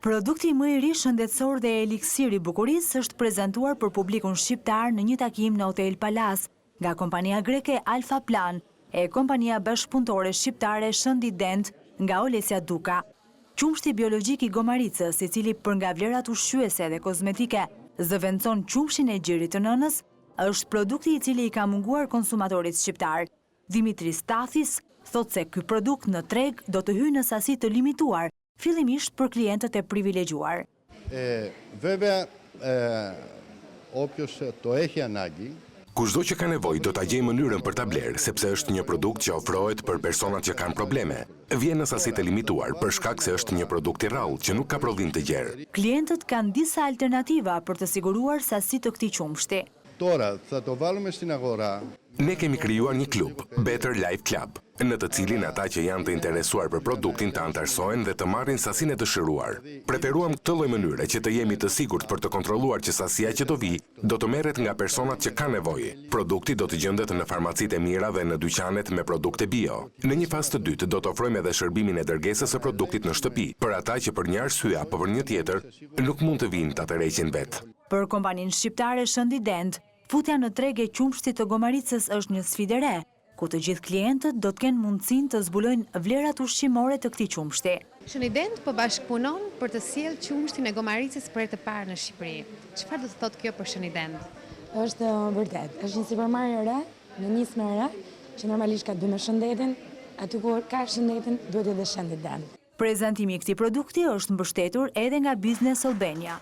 Produkti më i ri shëndetësor dhe eliksiri bukurisë është prezantuar për publikun shqiptar në një takim në Hotel Palace nga kompania greke Alfa Plan e kompania bashkëpunëtore shqiptare Shëndi Dent nga Olesja Duka. Qumshti biologjik i gomaricës, i cili për nga vlerat ushqyese dhe kozmetike zëvendëson qumshin e gjirit të nënës, është produkti i cili i ka munguar konsumatorit shqiptar. Dimitris Stathis thot se ky produkt në treg do të hyjë në sasi të limituar, fillimisht për klientët e privilegjuar. Βέβαια, όποιος το έχει ανάγκη, Kushdo që ka nevojë do ta gjejë mënyrën për ta blerë, sepse është një produkt që ofrohet për personat që kanë probleme. Vjen në sasi të limituar për shkak se është një produkt i rrallë që nuk ka prodhim të gjerë. Klientët kanë disa alternativa për të siguruar sasi të këtij qumshti. τώρα θα το βάλουμε στην αγορά. Ne kemi krijuar një klub, Better Life Club, në të cilin ata që janë të interesuar për produktin të antarësohen dhe të marrin sasinë e dëshiruar. Preferuam këtë lloj mënyre që të jemi të sigurt për të kontrolluar që sasia që do vi do të merret nga personat që kanë nevojë. Produkti do të gjendet në farmacitë e mira dhe në dyqanet me produkte bio. Në një fazë të dytë do të ofrojmë edhe shërbimin e dërgesës së produktit në shtëpi, për ata që për një arsye apo për një tjetër nuk mund të vinë ta tërheqin vetë. Për kompaninë shqiptare Shëndi Dent, futja në treg e qumshtit të gomaricës është një sfidë e re, ku të gjithë klientët do të kenë mundësinë të zbulojnë vlerat ushqimore të këtij qumshti. Shëndi Dent po bashkëpunon për të sjellë qumshtin e gomaricës për herë të parë në Shqipëri. Çfarë do të thotë kjo për Shëndi Dent? Është vërtet, është një supermarket e re, në nismë e re, që normalisht ka dy me shëndetin, aty ku ka shëndetin, duhet edhe Shëndi Dent. Prezantimi i këtij produkti është mbështetur edhe nga Business Albania.